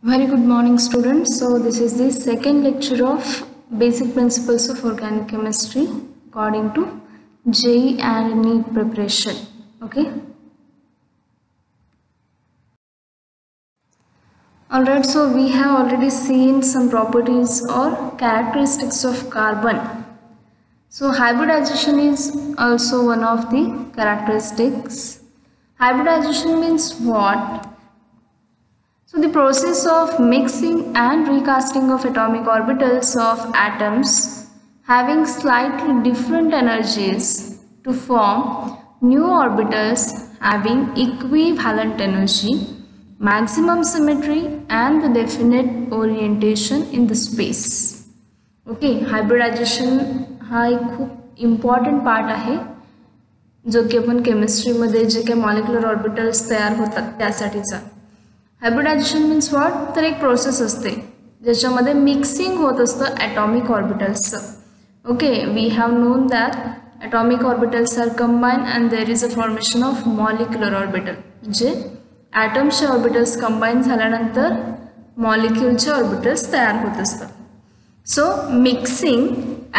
Very good morning students. So this is the second lecture of basic principles of organic chemistry according to JEE and NEET preparation. Okay. Alright, so we have already seen some properties or characteristics of carbon. So hybridization is also one of the characteristics. Hybridization means what? So the process of mixing and recasting of atomic orbitals of atoms having slightly different energies to form new orbitals having equivalent energy, maximum symmetry and the definite orientation in the space. Okay, hybridization हा एक खूप important part आहे जो की आपण केमिस्ट्रीमध्ये जे काही molecular orbitals तयार होतात त्यासाठीचा. हायब्रिडायझेशन मीन्स व्हॉट, तर एक प्रोसेस असते ज्याच्यामध्ये मिक्सिंग होत असतं ॲटॉमिक ऑर्बिटल्सचं. Okay, we have known that atomic orbitals are combine and there is a formation of molecular orbital. म्हणजे ॲटम्सचे ऑर्बिटल्स कंबाईन झाल्यानंतर मॉलिक्युलचे ऑर्बिटल्स तयार होत असतात. So mixing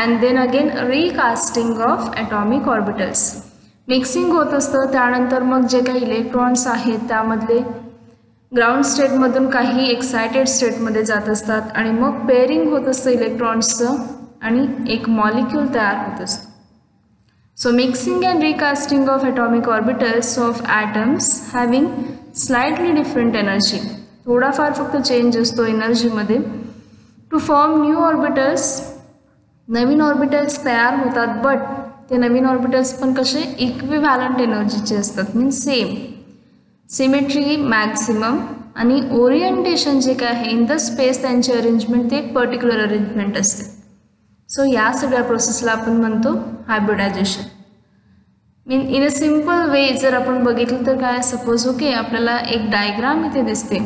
and then again recasting of atomic orbitals. Mixing होत असतं, त्यानंतर मग जे काही इलेक्ट्रॉन्स आहेत त्यामधले ग्राउंड स्टेटमधून काही एक्सायटेड स्टेटमध्ये जात असतात आणि मग पेअरिंग होत असतं इलेक्ट्रॉन्सचं आणि एक मॉलिक्यूल तयार होत असतं. So mixing and recasting of atomic orbitals of atoms having slightly different energy. थोडाफार फक्त चेंज असतो एनर्जीमध्ये. टू फॉर्म न्यू ऑर्बिटल्स, नवीन ऑर्बिटल्स तयार होतात, बट ते नवीन ऑर्बिटल्स पण कसे इक्विव्हॅलंट एनर्जीचे असतात, मीन्स सेम. सिमेट्री, मॅक्सिमम आणि ओरिएंटेशन जे काय आहे इन द स्पेस त्यांची अरेंजमेंट ते एक पर्टिक्युलर अरेंजमेंट असते. सो या सगळ्या प्रोसेसला आपण म्हणतो hybridisation. In a simple way जर आपण बघितलं तर काय, सपोज ओके आपल्याला एक डायग्राम इथे दिसते.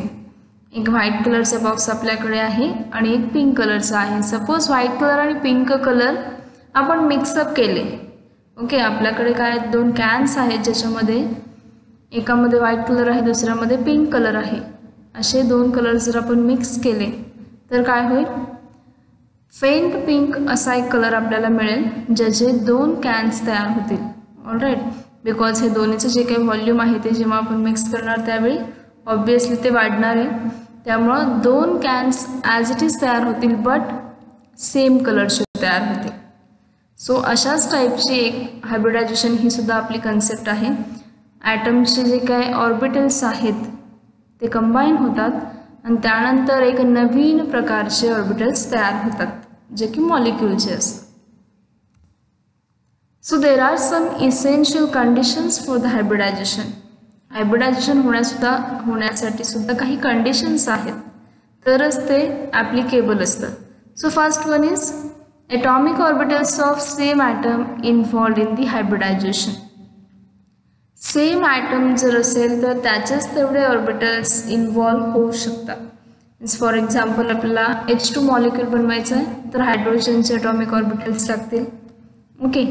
एक व्हाईट कलरचा बॉक्स आपल्याकडे आहे आणि एक पिंक कलरचा आहे. सपोज व्हाईट कलर आणि पिंक कलर आपण मिक्सअप केले. ओके, आपल्याकडे काय दोन कॅन्स आहेत ज्याच्यामध्ये एकामध्ये व्हाईट कलर आहे दुसऱ्यामध्ये पिंक कलर आहे. असे दोन कलर जर आपण मिक्स केले तर काय होईल, फेंट पिंक असा एक कलर आपल्याला मिळेल ज्याचे दोन कॅन्स तयार होतील. ऑलराईट, बिकॉज हे दोन्हीचं जे काही व्हॉल्यूम आहे ते जेव्हा आपण मिक्स करणार त्यावेळी ऑब्वियसली ते वाढणार आहे. त्यामुळं दोन कॅन्स ॲज इट इज तयार होतील बट सेम कलरचे तयार होतील. सो अशाच टाईपची एक हायब्रिडायझेशन ही सुद्धा आपली कन्सेप्ट आहे. ॲटमचे जे काय ऑर्बिटल्स आहेत ते कंबाईन होतात आणि त्यानंतर एक नवीन प्रकारचे ऑर्बिटल्स तयार होतात जे की मॉलिक्युलचे असतात. So there are some essential conditions for the hybridization. Hybridization होण्यासाठी सुद्धा काही कंडिशन्स आहेत तरच ते ॲप्लिकेबल असतं. So first one is atomic orbitals of same atom involved in the hybridization. Same atom जर असेल तर त्याचेच तेवढे ऑर्बिटल्स इन्व्हॉल्व होऊ शकतात. मीन्स फॉर एक्झाम्पल आपल्याला H2 मॉलिक्यूल बनवायचं आहे तर हायड्रोजनचे ॲटॉमिक ऑर्बिटल्स लागतील. ओके,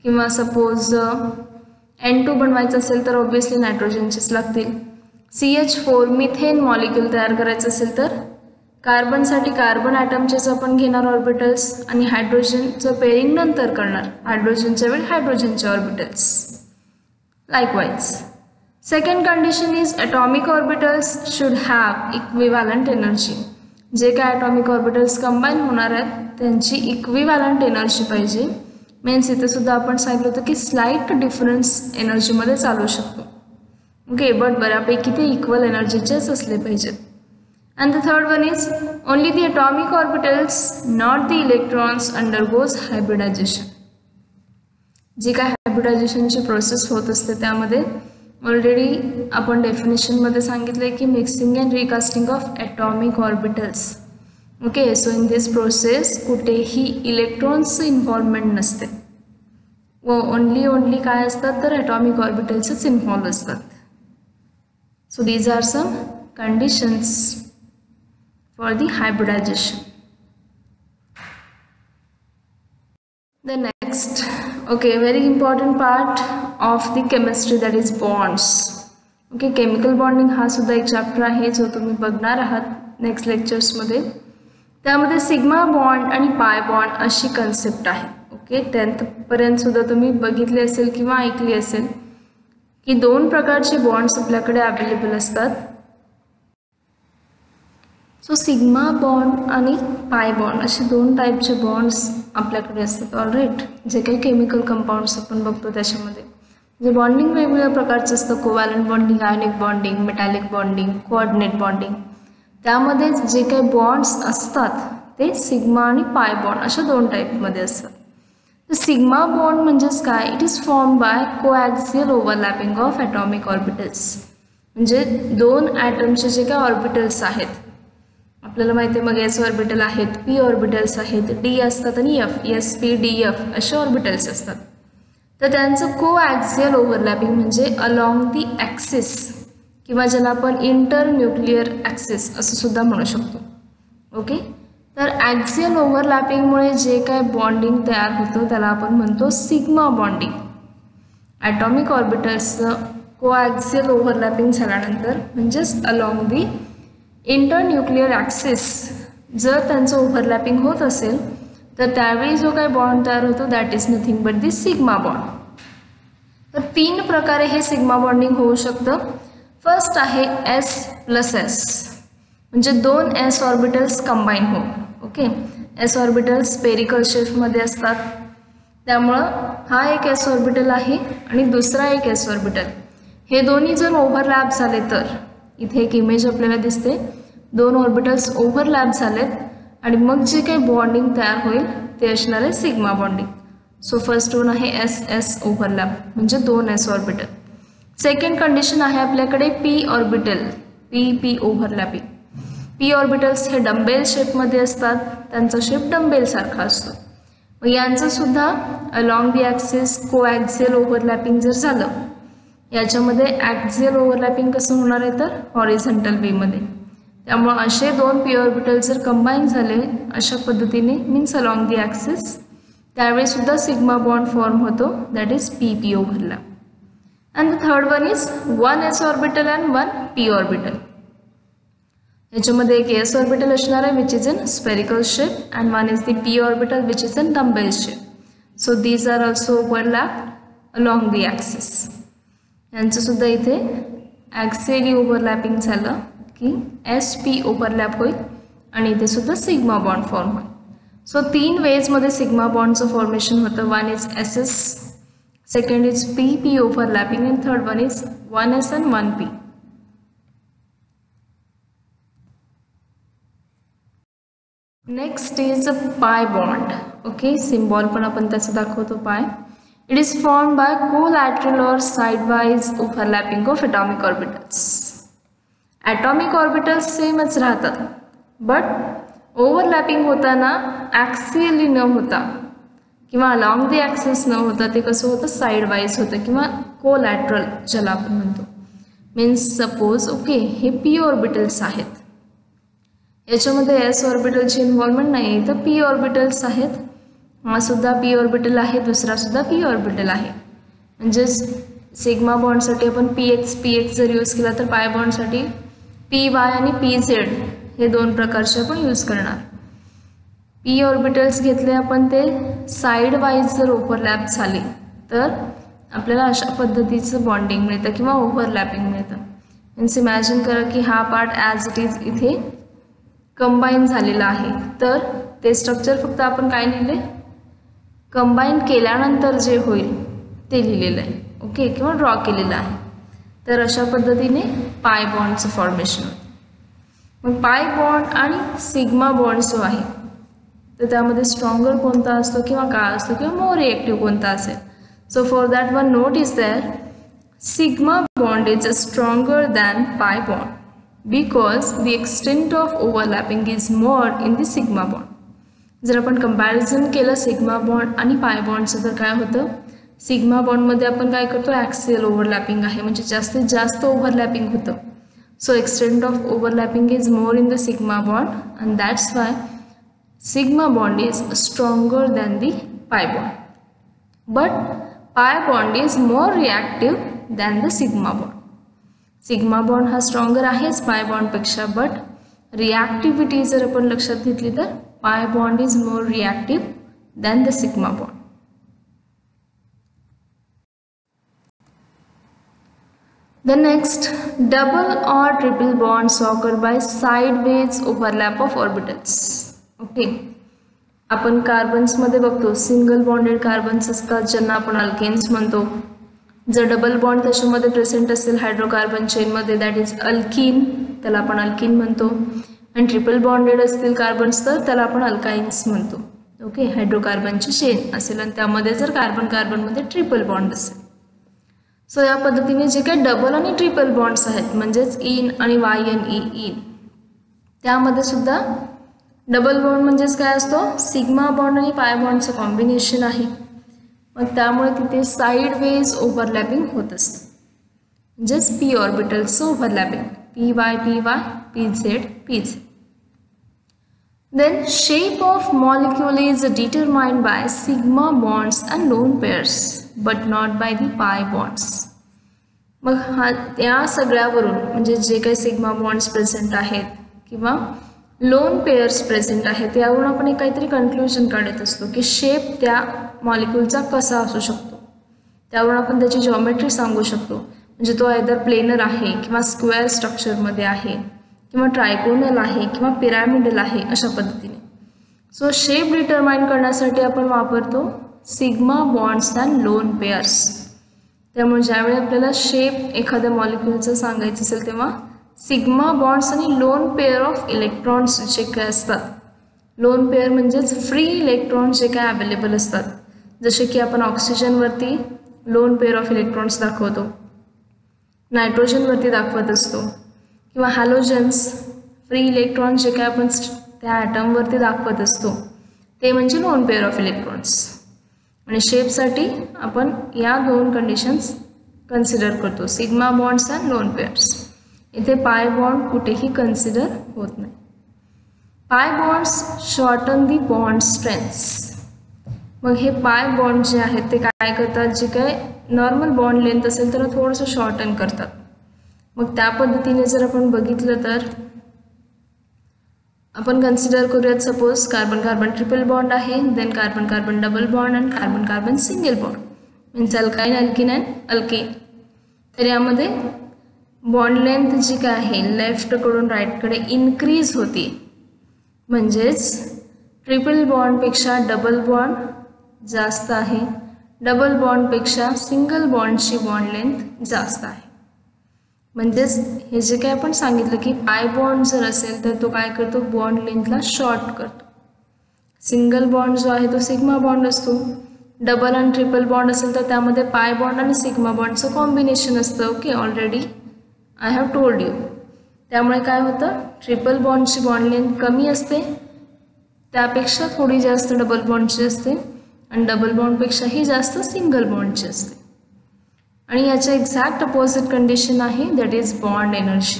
किंवा सपोज N2 बनवायचं असेल तर ऑब्वियसली नायट्रोजनचेच लागतील. CH4 मिथेन मॉलिक्यूल तयार करायचं असेल तर कार्बनसाठी कार्बन ॲटमचेच आपण घेणार ऑर्बिटल्स आणि हायड्रोजनचं पेअरिंग नंतर करणार, हायड्रोजनच्या वेळी हायड्रोजनचे orbitals. Likewise, second condition is atomic orbitals should have equivalent energy. जे काय atomic orbitals combine होणार आहेत त्यांची equivalent energy पाहिजे. मीन्स इथे सुद्धा आपण सांगितलं होतं की स्लाइट डिफरन्स एनर्जीमध्ये चालू शकतो. ओके, बट बऱ्यापैकी ते इक्वल एनर्जीचेच असले पाहिजेत. And the third one is only the atomic orbitals not the electrons undergoes hybridization. जी काय हायब्रिडायझेशनची प्रोसेस होत असते त्यामध्ये ऑलरेडी आपण डेफिनेशनमध्ये सांगितलं आहे की mixing and recasting of atomic orbitals. Okay, so in this process कुठेही इलेक्ट्रॉन्सचं इन्व्हॉल्वमेंट नसते व ओनली काय असतात तर ॲटॉमिक ऑर्बिटल्सच इन्व्हॉल्व असतात. So these are some conditions for the hybridization. The next, okay, very important part of the chemistry, that is bonds. Okay, chemical bonding हा सुद्धा एक चॅप्टर आहे जो तुम्ही बघणार आहात नेक्स्ट लेक्चर्समध्ये. त्यामध्ये सिग्मा बॉन्ड आणि पाय बॉन्ड अशी कन्सेप्ट आहे. ओके, 10th पर्यंत सुद्धा तुम्ही बघितले असेल किंवा ऐकली असेल की 2 प्रकारचे बॉन्ड्स आपल्याकडे अवेलेबल असतात. सो सिग्मा बॉन्ड आणि पाय बॉन्ड असे 2 टाईपचे बॉन्ड्स आपल्याकडे असतात. ऑलराईट, जे काही केमिकल कंपाऊंड्स आपण बघतो त्याच्यामध्ये जे बॉन्डिंग वेगवेगळ्या प्रकारचं असतं. Covalent bonding, ionic bonding, metallic bonding, coordinate bonding. त्यामध्ये जे काही बॉन्ड्स असतात ते सिग्मा आणि पाय बॉन्ड अशा 2 टाईपमध्ये असतात. तर सिग्मा बॉन्ड म्हणजेच काय? It is form by coaxial overlapping of atomic orbitals. म्हणजे 2 ॲटमचे जे काही ऑर्बिटल्स आहेत आपल्याला माहिती आहे, मग एस ऑर्बिटल आहेत, पी ऑर्बिटल्स आहेत, डी असतात आणि F, S P D F असे ऑर्बिटल्स असतात. तर त्यांचं कोॲक्सियल ओव्हरलॅपिंग म्हणजे अलॉंग दी ॲक्सिस किंवा ज्याला आपण इंटर न्यूक्लिअर ॲक्सिस असं सुद्धा म्हणू शकतो. ओके, तर ॲक्सियल ओव्हरलॅपिंगमुळे जे काय बॉन्डिंग तयार होतं त्याला आपण म्हणतो सिग्मा बॉन्डिंग. ॲटॉमिक ऑर्बिटल्सचं कोॲक्सियल ओव्हरलॅपिंग झाल्यानंतर म्हणजेच along the inter nuclear axis जर त्यांचं ओव्हरलॅपिंग होत असेल तर त्यावेळी जो काही बॉन्ड तयार होतो that is nothing but the sigma bond. तर 3 प्रकारे हे सिग्मा बॉन्डिंग होऊ शकतं. फर्स्ट आहे S + S म्हणजे 2 S ऑर्बिटल्स कंबाईन हो. ओके, S ऑर्बिटल्स स्पेरिकल शेपमध्ये असतात. त्यामुळं हा एक S ऑर्बिटल आहे आणि दुसरा एक S ऑर्बिटल, हे दोन्ही जर ओव्हरलॅप झाले तर इथे एक इमेज आपल्याला दिसते, 2 ऑर्बिटल्स ओव्हरलॅप झालेत आणि मग जे काही बॉन्डिंग तयार होईल ते असणार आहे sigma bonding. So first one आहे S ओव्हरलॅप म्हणजे 2 S ऑर्बिटल. सेकंड कंडिशन आहे आपल्याकडे P orbital, P overlapping. P orbitals हे डंबेल शेपमध्ये असतात, त्यांचा शेप डंबेलसारखा असतो. मग यांचं सुद्धा अलॉंग दी ॲक्सिस कोॲक्सियल ओव्हरलॅपिंग जर झालं, याच्यामध्ये ॲक्सियल ओव्हरलॅपिंग कसं होणार आहे तर हॉरिझॉन्टल वेमध्ये. त्यामुळं असे 2 P ऑर्बिटल जर कंबाईन झाले अशा पद्धतीने मीन्स अलॉंग दी ॲक्सिस, त्यावेळी सुद्धा सिग्मा बॉन्ड फॉर्म होतो that is PP overlap. And the third one is 1 S orbital and 1 P orbital. याच्यामध्ये एक S ऑर्बिटल असणार आहे which is in spherical shape and 1 is the P orbital which is in dumbbell shape. So these are also overlap along the axis. यांचं सुद्धा इथे ॲक्सियली overlapping झालं की SP overlap होईल आणि इथे सुद्धा सिग्मा बॉन्ड फॉर्म होईल. सो 3 वेजमध्ये सिग्मा बॉन्डचं फॉर्मेशन होतं. 1 is SS, second is PP overlapping and third one is 1 S and 1 P. Next is pi bond. Okay, symbol पण आपण त्याचं दाखवतो pi. It is form by collateral or sidewise overlapping of atomic orbitals. Atomic orbitals सेमच राहतात but overlapping होताना ॲक्सियली न होता किंवा अलॉंग दी ॲक्सिस न होता ते कसं होतं साईडवाईज होतं किंवा कोलॅटरल ज्याला आपण म्हणतो. मीन्स सपोज ओके हे P ऑर्बिटल्स आहेत, याच्यामध्ये S ऑर्बिटलची इन्व्हॉल्वमेंट नाही आहे, तर P ऑर्बिटल्स आहेत. हा सुद्धा P ऑर्बिटल आहे, दुसरा सुद्धा P ऑर्बिटल आहे. म्हणजेच सिग्मा बॉन्डसाठी आपण PX जर यूज केला तर पाय बॉन्डसाठी PY आणि PZ हे 2 प्रकारचे आपण यूज करणार. P ऑर्बिटल्स घेतले आपण ते साईड वाईज जर ओव्हरलॅप झाले तर आपल्याला अशा पद्धतीचं बॉन्डिंग मिळतं किंवा ओव्हरलॅपिंग मिळतं. मीन्स इमॅजिन करा की हा पार्ट ॲज इट इज इथे कंबाईन झालेला आहे, तर ते स्ट्रक्चर फक्त आपण काय लिहिले कंबाईन केल्यानंतर जे होईल ते लिहिलेलं आहे. ओके, किंवा ड्रॉ केलेलं आहे. तर अशा पद्धतीने पाय बॉन्डचं फॉर्मेशन होतं. मग पाय बॉन्ड आणि सिग्मा बॉन्ड जो आहे तर त्यामध्ये स्ट्रॉंगर कोणता असतो किंवा काय असतो किंवा मोर रिएक्टिव्ह कोणता असेल. So for that one note is there, sigma bond is stronger than pi bond because the extent of overlapping is more in the sigma bond. जर आपण कंपॅरिझन केलं सिग्मा बॉन्ड आणि पाय बॉन्डचं तर काय होतं, सिग्मा बॉन्डमध्ये आपण काय करतो ॲक्सियल ओव्हरलॅपिंग आहे म्हणजे जास्तीत जास्त ओव्हरलॅपिंग होतं. So extent of overlapping is more in the sigma bond and that's why sigma bond is stronger than the pi bond, but pi bond is more reactive than the sigma bond. Sigma bond हा stronger आहेच पाय बॉन्डपेक्षा, but रिॲक्टिव्हिटी जर आपण लक्षात घेतली तर pi bond is more reactive than the sigma bond. The next, double or triple bonds occur by sideways overlap of orbitals. Okay, आपण कार्बन्समध्ये बघतो सिंगल बॉन्डेड कार्बन्स असतात ज्यांना आपण अल्केन्स म्हणतो. जर डबल बॉन्ड त्याच्यामध्ये प्रेझेंट असेल हायड्रोकार्बन चेनमध्ये दॅट इज अल्कीन, त्याला आपण अल्कीन म्हणतो. आणि ट्रिपल बॉन्डेड असतील कार्बन्स तर त्याला आपण अल्काइन्स म्हणतो. ओके, हायड्रोकार्बनची चेन असेल आणि त्यामध्ये जर कार्बन कार्बनमध्ये ट्रिपल बॉन्ड असेल. सो या पद्धतीने जे काही डबल आणि ट्रिपल बॉन्ड्स आहेत म्हणजेच इन आणि YnE इन, त्यामध्ये सुद्धा डबल बॉन्ड म्हणजेच काय असतो, सिग्मा बॉन्ड आणि पाय बॉन्डचं कॉम्बिनेशन आहे. मग त्यामुळे तिथे साईड वेज ओव्हरलॅपिंग होत असतं, म्हणजेच p ऑर्बिटल्सचं overlapping, py pz pz. Then shape of molecule is determined by sigma bonds and lone pairs but not by the pi bonds. मग या सगळ्यावरून म्हणजे जे काही सिग्मा बॉन्ड्स प्रेझेंट आहेत किंवा लोन पेअर्स प्रेझेंट आहेत यावरून आपण एक काहीतरी कन्क्लुजन काढत असतो की शेप त्या मॉलिक्यूलचा कसा असू शकतो. त्यावरून आपण त्याची जॉमेट्री सांगू शकतो, म्हणजे तो आयदर प्लेनर आहे किंवा स्क्वेअर स्ट्रक्चरमध्ये आहे किंवा ट्रायगोनल आहे किंवा पिरॅमिडल आहे अशा पद्धतीने. सो शेप डिटरमाइन करण्यासाठी आपण वापरतो sigma bonds and loan pairs. त्यामुळे ज्यावेळी आपल्याला शेप एखाद्या मॉलिक्यूलचं सांगायचं असेल तेव्हा सिग्मा बॉन्ड्स आणि लोन पेअर ऑफ इलेक्ट्रॉन्स जे काय असतात, लोन पेअर म्हणजेच फ्री इलेक्ट्रॉन्स जे काय अवेलेबल असतात, जसे की आपण ऑक्सिजनवरती लोन पेअर ऑफ इलेक्ट्रॉन्स दाखवतो, नायट्रोजनवरती दाखवत असतो, किंवा हॅलोजन्स फ्री इलेक्ट्रॉन जे काय आपण त्या ॲटमवरती दाखवत असतो ते म्हणजे लोन पेअर ऑफ इलेक्ट्रॉन्स. आणि शेपसाठी आपण या दोन कंडिशन्स कन्सिडर करतो, sigma bonds and loan pairs. इथे पाय बॉन्ड कुठेही कन्सिडर होत नाही. पाय बॉन्ड्स शॉर्टन दी बॉन्ड स्ट्रेंथ्स. मग हे पाय बॉन्ड जे आहेत ते काय करतात, जे काय नॉर्मल बॉन्ड लेंथ असेल तर थोडंसं शॉर्टन करतात. मग त्या पद्धतीने जर आपण बघितलं तर आपण कन्सिडर करूयात suppose carbon carbon triple bond आहे, then carbon carbon double bond आणि carbon carbon single bond means alkyne alkene and alkane. तर यामध्ये बॉन्ड लेंथ जी काय आहे लेफ्टकडून राईटकडे इन्क्रीज होती, म्हणजेच ट्रिपल बॉन्डपेक्षा डबल बॉन्ड जास्त आहे, डबल बॉन्डपेक्षा सिंगल बॉन्डची बॉन्ड लेंथ जास्त आहे. म्हणजेच हे जे काय आपण सांगितलं की पाय बॉन्ड जर असेल तर तो काय करतो, बॉन्ड लेंथला शॉर्ट करतो. सिंगल बॉन्ड जो आहे तो सिग्मा बॉन्ड असतो, डबल आणि ट्रिपल बॉन्ड असेल तर त्यामध्ये पाय बॉन्ड आणि सिग्मा बॉन्डचं कॉम्बिनेशन असतं. Okay, already I have told you. त्यामुळे काय होतं, ट्रिपल बॉन्डची बॉन्ड लेंथ कमी असते, त्यापेक्षा थोडी जास्त डबल बॉन्डची असते आणि डबल बॉन्डपेक्षाही जास्त सिंगल बॉन्डची असते. आणि याचं एक्झॅक्ट अपोजिट कंडिशन आहे that is bond energy.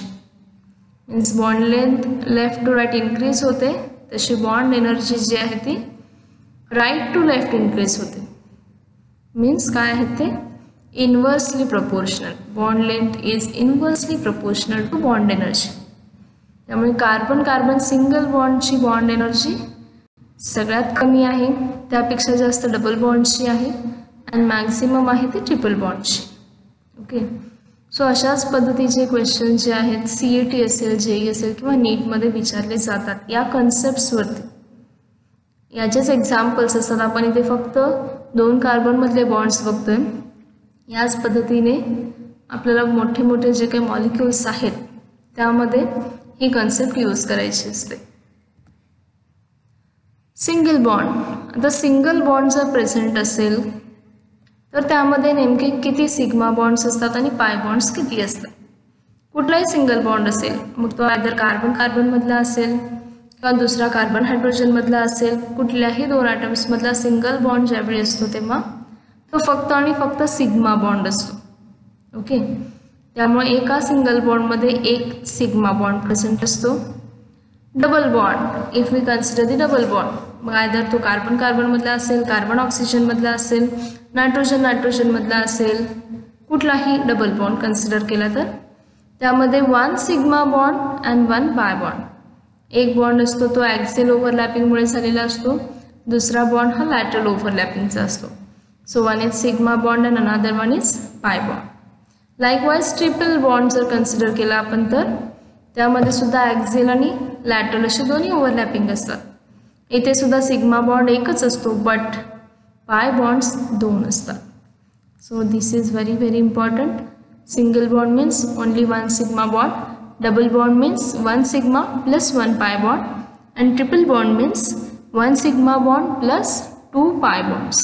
Means bond length left to right increase होते, तशी बॉन्ड एनर्जी जी आहे ती राईट टू लेफ्ट इन्क्रीज होते. मीन्स काय आहे ते inversely proportional. Bond length is inversely proportional to bond energy. त्यामुळे कार्बन कार्बन सिंगल बॉन्डची बॉन्ड एनर्जी सगळ्यात कमी आहे, त्यापेक्षा जास्त डबल बॉन्डची आहे आणि मॅक्झिमम आहे ती ट्रिपल बॉन्डची. ओके, सो अशाच पद्धतीचे क्वेश्चन जे आहेत CET असेल, JEE असेल किंवा नीटमध्ये विचारले जातात या कन्सेप्ट्सवरती. याचेच एक्झाम्पल्स असतात. आपण इथे फक्त 2 कार्बनमधले बॉन्ड्स बघतोय. याच पद्धतीने आपल्याला मोठे मोठे जे काही मॉलिक्युल्स आहेत त्यामध्ये ही कन्सेप्ट यूज करायची असते. Single bond. आता सिंगल बॉन्ड जर प्रेझेंट असेल तर त्यामध्ये नेमके किती सिग्मा बॉन्ड्स असतात आणि पाय बॉन्ड्स किती असतात. कुठलाही सिंगल बॉन्ड असेल मग तो आयदर कार्बन कार्बनमधला असेल किंवा दुसरा कार्बन हायड्रोजनमधला असेल, कुठल्याही 2 ॲटम्समधला सिंगल बॉन्ड ज्यावेळी असतो तेव्हा तो फक्त आणि फक्त सिग्मा बॉन्ड असतो. ओके, त्यामुळे एका सिंगल बॉन्डमध्ये एक सिग्मा बॉन्ड प्रेझेंट असतो. Double bond, if we consider the double bond, मग आयदर तो कार्बन कार्बनमधला असेल, कार्बन ऑक्सिजनमधला असेल, नायट्रोजन नायट्रोजनमधला असेल, कुठलाही डबल बॉन्ड कन्सिडर केला तर त्यामध्ये 1 sigma bond and 1 pi bond. एक बॉन्ड असतो तो ॲक्सियल ओव्हरलॅपिंगमुळे झालेला असतो, दुसरा बॉन्ड हा लॅटरल ओव्हरलॅपिंगचा असतो. So one is sigma bond and another one is pi bond. Likewise triple bond जर कन्सिडर केला आपण तर त्यामध्ये सुद्धा ॲक्सियल आणि लॅटरल असे दोन्ही ओव्हरलॅपिंग असतात. इथे सुद्धा सिग्मा बॉन्ड एकच असतो बट पाय बॉन्ड्स दोन असतात. So this is very important. Single bond means only 1 sigma bond, double bond means 1 sigma plus 1 pi bond, and triple bond means 1 sigma bond plus 2 pi bonds.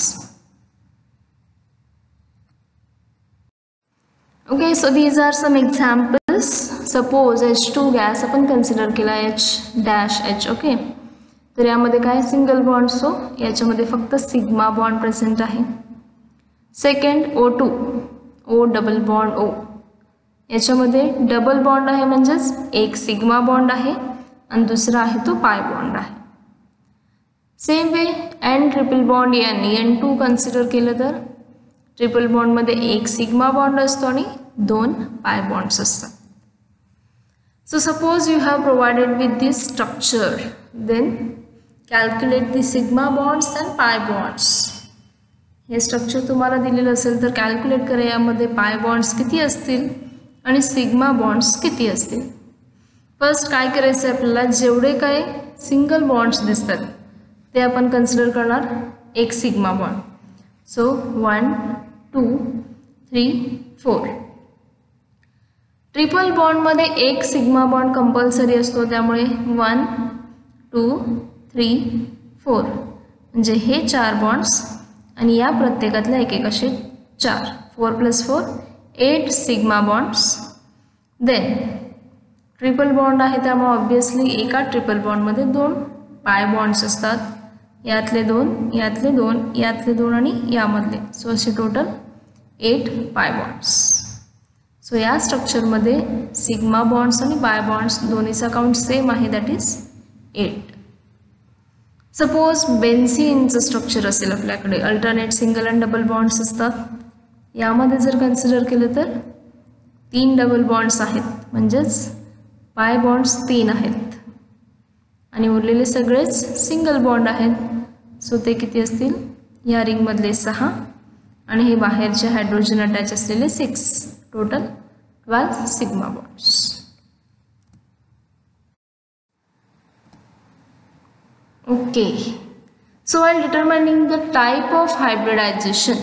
Okay, so these are some examples. Suppose H2 gas आपण consider केला H-H. okay, तर यामध्ये काय single bond, so याच्यामध्ये फक्त sigma bond present आहे. Second O2, O double bond O, याच्यामध्ये double bond आहे म्हणजेच एक सिग्मा बॉन्ड आहे आणि दुसरा आहे तो पाय बॉन्ड आहे. Same way N triple bond N2 consider केलं तर ट्रिपल बॉन्डमध्ये एक सिग्मा बॉन्ड असतो आणि 2 पाय बॉन्ड्स असतात. So suppose you have provided with this structure, then calculate the sigma bonds and pi bonds. हे स्ट्रक्चर तुम्हाला दिलेलं असेल तर कॅल्क्युलेट करा यामध्ये पाय बॉन्ड्स किती असतील आणि सिग्मा बॉन्ड्स किती असतील. फर्स्ट काय करायचं आहे आपल्याला, जेवढे काय सिंगल बॉन्ड्स दिसतात ते आपण कन्सिडर करणार एक सिग्मा बॉन्ड. सो 1 2 3 4. ट्रिपल बॉन्डमध्ये एक सिग्मा बॉन्ड कंपल्सरी असतो, त्यामुळे 1 2 3 4 म्हणजे हे 4 बॉन्ड्स आणि या प्रत्येकातल्या एक एक असे 4. 4 + 4 8 sigma bonds. Then triple bond आहे त्यामुळे ऑब्वियसली एका ट्रिपल बॉन्डमध्ये 2 पाय बॉन्ड्स असतात, यातले 2 यातले 2 यातले 2 आणि यामधले, सो असे टोटल 8 पाय बॉन्ड्स. सो या स्ट्रक्चरमध्ये सिग्मा बॉन्ड्स आणि पाय बॉन्ड्स दोन्हीचा काउंट सेम आहे, दॅट इज 8. सपोज बेन्झीनचं स्ट्रक्चर असेल आपल्याकडे, alternate single and double bonds असतात. यामध्ये जर कन्सिडर केलं तर 3 डबल बॉन्ड्स आहेत म्हणजेच पाय बॉन्ड्स 3 आहेत आणि उरलेले सगळेच सिंगल बॉन्ड आहेत. सो ते किती असतील, या रिंगमधले 6 आणि हे बाहेरचे हायड्रोजन अटॅच असलेले 6, total 12 sigma bonds. Okay, so while determining the type of hybridization,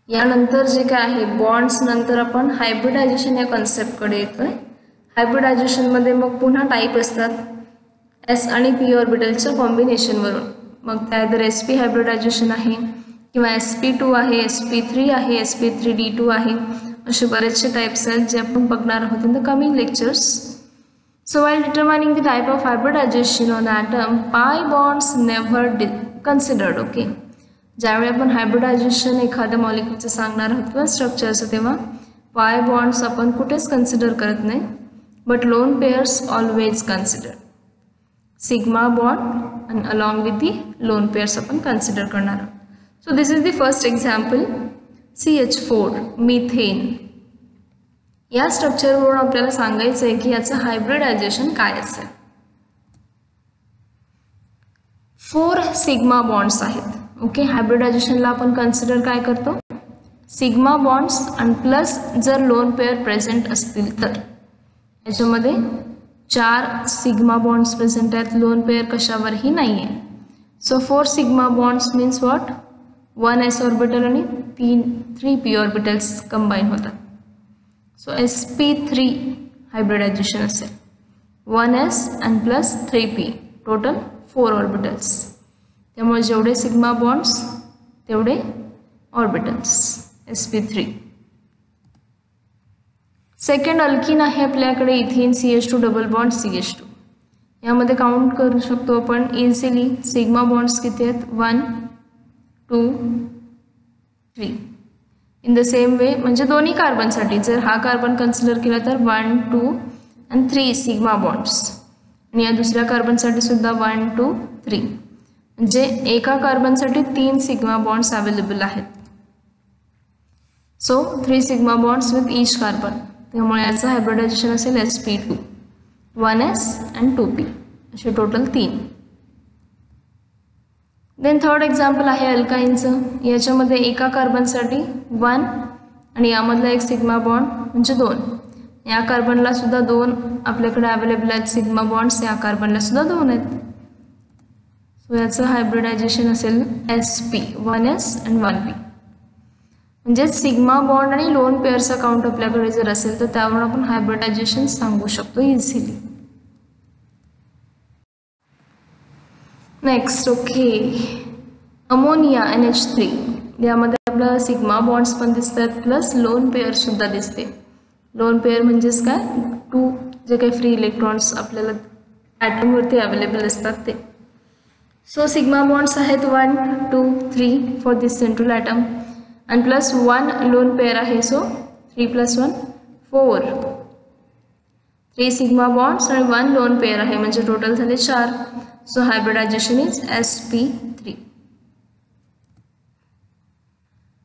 यानंतर जे काय आहे बॉन्ड्स नंतर आपण हायब्रिडायझेशन या कॉन्सेप्टकडे येतोय. हायब्रिडायझेशनमध्ये मग पुन्हा टाईप असतात S आणि P ऑर्बिटलच्या कॉम्बिनेशनवरून. मग त्या इधर SP हायब्रिडायझेशन आहे किंवा SP2 आहे, SP3 आहे, SP3D2 आहे, असे बरेचसे टाईप्स आहेत जे आपण बघणार आहोत in the coming lectures. So while determining the type of hybridization on atom, pi bonds never considered. Okay, ज्यावेळी आपण हायब्रिडायझेशन एखाद्या मॉलिक्यूलचं सांगणार आहोत किंवा स्ट्रक्चरचं तेव्हा पाय बॉन्ड्स आपण कुठेच कन्सिडर करत नाही, but lone pairs always consider. Sigma bond आणि along with the lone pairs आपण कन्सिडर करणार आहोत. So this is the first example, CH4 methane. या स्ट्रक्चरवरून आपल्याला सांगायचं आहे की याचं हायब्रिडायझेशन काय असेल. 4 सिग्मा बॉन्ड्स आहेत. ओके, हायब्रिडायझेशनला आपण कन्सिडर काय करतो, सिग्मा बॉन्ड्स आणि प्लस जर लोन पेअर प्रेझेंट असतील तर. याच्यामध्ये 4 सिग्मा बॉन्ड्स प्रेझेंट आहेत, लोन पेअर कशावरही नाही आहे. So 4 sigma bonds means what, 1 s orbital आणि 3 p ऑर्बिटल्स कंबाईन होतात. सो sp3 हायब्रिडायझेशन असेल, 1s and plus 3p, total 4 orbitals. त्यामुळे जेवढे सिग्मा बॉन्ड्स तेवढे ऑर्बिटल्स, sp3. सेकंड अल्किन आहे आपल्याकडे ethane, CH2 double bond CH2. यामध्ये काउंट करू शकतो आपण इझिली सिग्मा बॉन्ड्स किती आहेत, 1 2 3. इन द सेम वे म्हणजे दोन्ही कार्बनसाठी जर हा कार्बन कन्सिडर केला तर 1 2 and 3 सिग्मा बॉन्ड्स आणि या दुसऱ्या कार्बनसाठी सुद्धा 1 2 3 म्हणजे एका कार्बनसाठी 3 सिग्मा बॉन्ड्स अवेलेबल आहेत. So 3 sigma bonds with each carbon. त्यामुळे याचं हायब्रिडायझेशन असेल sp2, 1s and 2p असे टोटल 3. देन थर्ड एक्झाम्पल आहे अल्काईनचं. याच्यामध्ये एका कार्बनसाठी 1 आणि यामधला एक सिग्मा बॉन्ड म्हणजे 2. या कार्बनला सुद्धा 2 आपल्याकडे अवेलेबल आहेत सिग्मा बॉन्ड्स, या कार्बनला सुद्धा 2 आहेत. सो याचं हायब्रिडायझेशन असेल sp, 1s and 1p. म्हणजे सिग्मा बॉन्ड आणि लोन पेअरचा काउंट आपल्याकडे जर असेल तर त्यावरून आपण हायब्रिडायझेशन सांगू शकतो easily. Next okay, ammonia NH3. यामध्ये आपल्याला सिग्मा बॉन्ड्स पण दिसतात प्लस लोन पेअर सुद्धा दिसते. लोन पेअर म्हणजेच काय, 2 जे काही फ्री इलेक्ट्रॉन्स आपल्याला ॲटमवरती अवेलेबल असतात ते. सो सिग्मा बॉन्ड्स आहेत 1, 2, 3 फॉर दिस सेंट्रल ॲटम आणि प्लस 1 लोन पेअर आहे. सो 3 + 1 4. 3 सिग्मा बॉन्ड्स आणि 1 लोन पेअर आहे म्हणजे टोटल झाले 4. So hybridisation is sp3.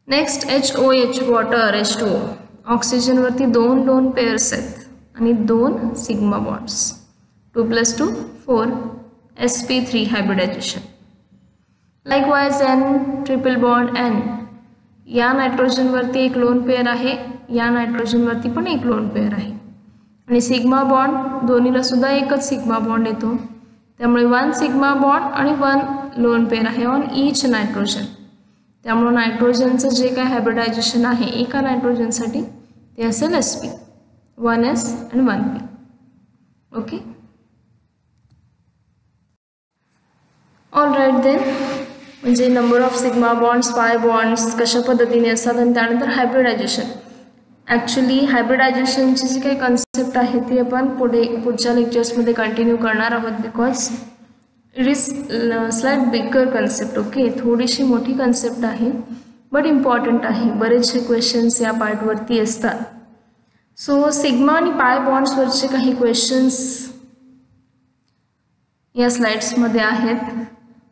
Next HOH water H2O. ऑक्सिजनवरती 2 loan pairs आहेत आणि 2 sigma bonds, 2 + 2 4, sp3 hybridisation. Likewise N triple bond N. या नायट्रोजनवरती एक लोन पेअर आहे, या नायट्रोजनवरती पण एक लोन पेअर आहे आणि सिग्मा बॉन्ड दोन्हीला सुद्धा एकच सिग्मा बॉन्ड येतो. त्यामुळे 1 सिग्मा बॉन्ड आणि 1 लोन पेअर आहे ऑन ईच नायट्रोजन. त्यामुळे नायट्रोजनचं जे काय हायब्रिडायझेशन आहे एका नायट्रोजनसाठी ते असेल sp, 1s and 1p. Okay, all right. Then म्हणजे number of sigma bonds, pi bonds कशा पद्धतीने असतात आणि त्यानंतर हायब्रिडायझेशन. ॲक्च्युली हायब्रिडायझेशनची जी काही कन्सेप्ट आहे ती आपण पुढच्या लेक्चर्समध्ये कंटिन्यू करणार आहोत because it is slight bigger concept. Okay, थोडीशी मोठी कन्सेप्ट आहे बट इम्पॉर्टंट आहे. बरेचसे क्वेश्चन्स या पार्टवरती असतात. सो सिग्मा आणि पाय बॉन्ड्सवरचे काही क्वेश्चन्स या स्लाइड्समध्ये आहेत.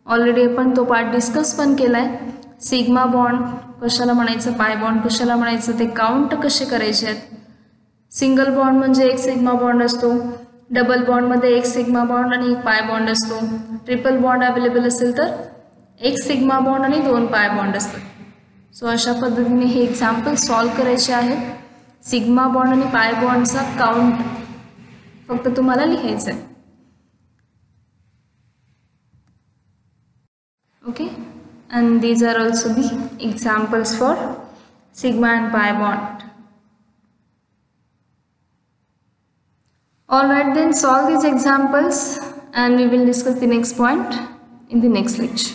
ऑलरेडी आपण तो पार्ट डिस्कस पण केला आहे. सिग्मा बॉन्ड कशाला म्हणायचं, पाय बॉन्ड कशाला म्हणायचं, ते काउंट कसे करायचे आहेत. सिंगल बॉन्ड म्हणजे एक सिग्मा बॉन्ड असतो, डबल बॉन्डमध्ये एक सिग्मा बॉन्ड आणि एक पाय बॉन्ड असतो, ट्रिपल बॉन्ड अवेलेबल असेल तर एक सिग्मा बॉन्ड आणि 2 पाय बॉन्ड असतात. सो अशा पद्धतीने हे एक्झाम्पल सॉल्व करायचे आहेत. सिग्मा बॉन्ड आणि पाय बॉन्डचा काउंट फक्त तुम्हाला लिहायचं आहे. Okay, and these are also the examples for sigma and pi bond. All right, then solve these examples and we will discuss the next point in the next lecture.